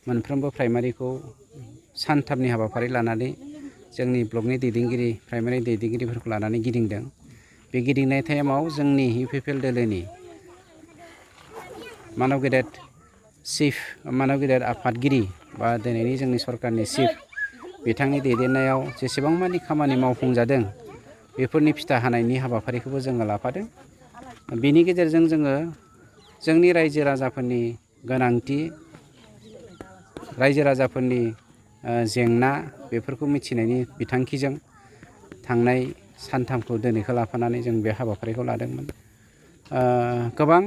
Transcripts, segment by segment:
मोनफ्रोमबो प्राइमारिखौ सानथामनि हाबाफारि लानानै जोंनि ब्लकनि दैदेनगिरि प्राइमारि दैदेनगिरिफोरखौ लानानै गिदिंदों। बे गिदिंनाय टाइमाव जोंनि UPPL दोलोनि मानव गेदेर चिफ मानव गेदेर आफादगिरि बा दिनैनि जोंनि सरकारनि चिफ बिथांनि दैदेननायाव जेसेबां मानि खामानि मावफुंजादों बेफोरनि फिथा हानायनि हाबाफारिखौबो जोङो लाफादों। बेनि गेजेरजों जोङो जोंनि रायजो राजाफोरनि गोनांथि रायजो राजाफोरनि जेंना बेफोरखौ मिथिनायनि बिथांखिजों थांनाय सानथामखौ दिनैखौ लाफानानै जों बे हाबाफारिखौ लादोंमोन। गोबां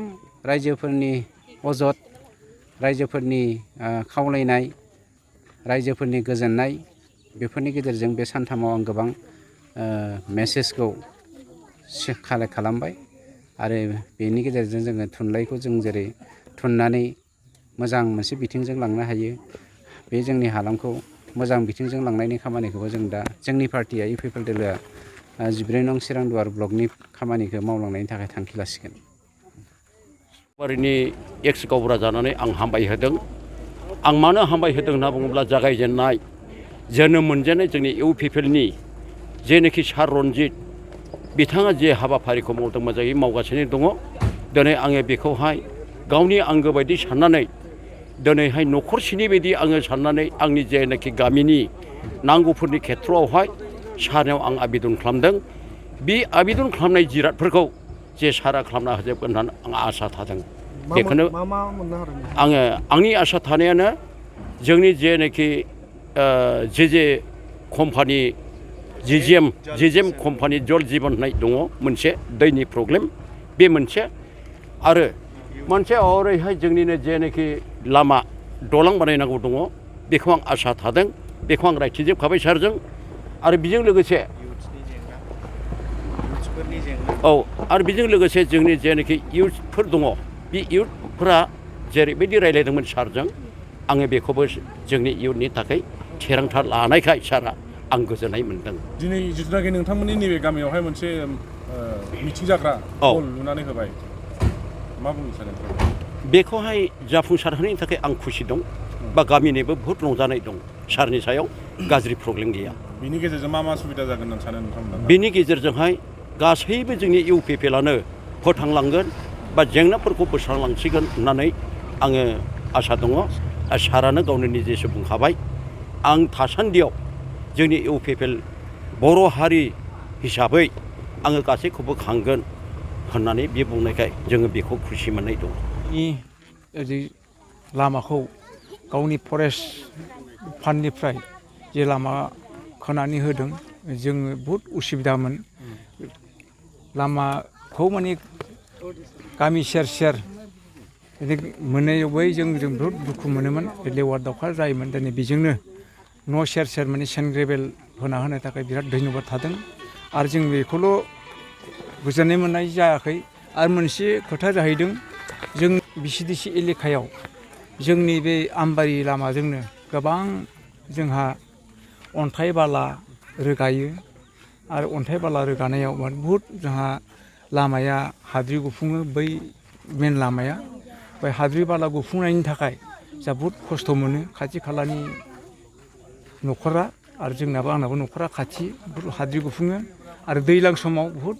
रायजोफोरनि अजद रायजोफोरनि खावलायनाय रायजोफोरनि गोजोननाय बेफोरनि गेजेरजों बे सानथामाव आं गोबां मेसेजखौ कालेक्ट खालामबाय आरो बेनि गेजेरजों जोङो थुनलाइखौ जों जेरै थुननानै मोजां मोनसे बिथिंजों लांनो हायो बे जोंनि हालामखौ मोजां बिथिंजों लांनायनि खामानिखौबो जों दा जोंनि पार्टिया UPPL दोलोआ 14 नं चिरांदुवार ब्लकनि खामानिखौ मावलांनायनि थाखाय थांखि लासिगोन। बारिनि एक्स गावबुरा जानानै आं हामबाय होदों। आं मानो हामबाय होदों होनना बुङोब्ला जागायजेननाय जोनोम मोनजेननाय जोंनि UPPLनि जेनोखि सार रन्जित बिथाङा जे हाबाफारिखौ मावदों मोजाङै मावगासिनो दङ। दिनै आङो बेखौहाय गावनि आंगो बायदि साननानै दिनैहाय न'खरसेनि बायदि आङो साननानै आंनि जेनाखि गामिनि नांगौफोरनि खेथ्रआवहाय सारनाव आं आबिदन खालामदों। बे आबिदन खालामनाय जिरादफोरखौ जे सारा खालामना होजोबगोन होननानै आं आसा थादों। बेखौनो आङो आंनि आसा थानायानो जोंनि जेनाखि जे कम्पानि जिजेम कम्पानि जल जीवन होननाय दङ मोनसे दैनि प्रब्लेम बे मोनसे आरो मोनसे ओरैहाय जोंनिनो जेनाखि लामा दलां बानायनांगौ दङ बेखौ आं आसा थादों। बेखौ आं रायथिजोबखाबाय सारजों आरो बेजों लोगोसे आरो बेजों लोगोसे जोंनि जेनाखि इयुथफोर दङ बे इयुथफोरा जेरैबायदि रायलायदोंमोन सारजों आङो बेखौबो जोंनि इयुथनि थाखाय थिरांथा लानायखाय सारा आं गोजोननाय मोनदों। दिनै जिथुनाखि नोंथांमोननि नैबे गामियावहाय मोनसे मिथिं जाग्रा हल लुनानै होबाय मा बुंनो सानो? बेखौहाय जाफुंसार होनायनि थाखाय आं खुसि दं बा गामिनिबो बहुत रंजानाय दं। सारनि सायाव गाज्रि प्रब्लेम गैया। बिनि गेजेरजों मा सुबिदा जागोन होननानै सानो नोंथांमोना? बिनि गेजेरजोंहाय गासैबो जोंनि UPPLआनो फोथांलांगोन बा जेंनाफोरखौ बोस्रांलांसिगोन होननानै आङो आसा दङ। सारानो गावनो निजेसो बुंखाबाय आं थासान्दियाव जोंनि UPPL बर' हारि हिसाबै आङो गासैखौबो खांगोन होननानै बे बुंनायखाय जोङो बेखौ खुसि मोननाय दं। लामाखौ गावनि फरेस्ट फान्डनिफ्राय जे लामा खोनानै होदों जोङो बहुद उसुबिदामोन। लामाखौ माने गामि सेर सेर मोननायावबो जों बहुद दुखु मोनोमोन। लेवार दावखा जायोमोन। दिनै बेजोंनो न' सेर सेर माने सेन्ट ग्रेभेल होना होनो थाखाय बिराद धन्यबाद थादों आरो जों बेखौल' गोजोननाय मोननाय जायाखै। आरो मोनसे खोथा जाहैदों जों BCDC एलेकायाव जोंनि बे आमबारि लामाजोंनो गोबां जोंहा अन्थाइ बाला रोगायो आरो अन्थाइ बाला रोगानायाव बहुद जोंहा लामाया हाद्रि गुफुङो। बै मेन लामाया बै हाद्रि बाला गुफुंनायनि थाखाय जोंहा बहुद खस्थ' मोनो खाथि खालानि न'खरा आरो जोंनाबो आंनाबो न'खरा खाथि हाद्रि गुफुङो आरो दैज्लां समाव बहुद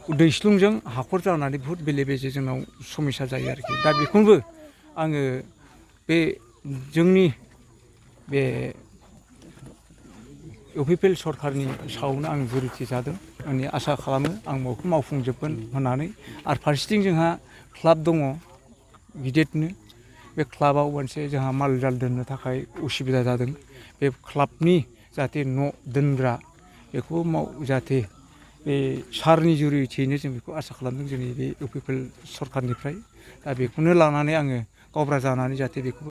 दैस्लुंजों हाखर जानानै बहुद बेले बेजे जोंनाव समस्या जायो आरोखि। दा बेखौबो आङो बे जोंनि बे UPPL सरकारनि सायावनो आं जुरिथि जादों। आंनि आसा खालामो आं बेखौ मावफुंजोबगोन होननानै। आरो फारसेथिं जोंहा क्लाब दङ गिदिरनो। बे क्लाबाव मोनसे जोंहा माल जाल दोननो थाखाय उसुबिदा जादों। बे क्लाबनि जाहाथे न' दोनग्रा बेखौ जाहाथे बे सारनि जुरिथियैनो जों बेखौ आसा खालामदों जोंनि बे UPPL सरकारनिफ्राय। दा बेखौनो लानानै आङो गावबुरा जानानै जाहाथे बेखौ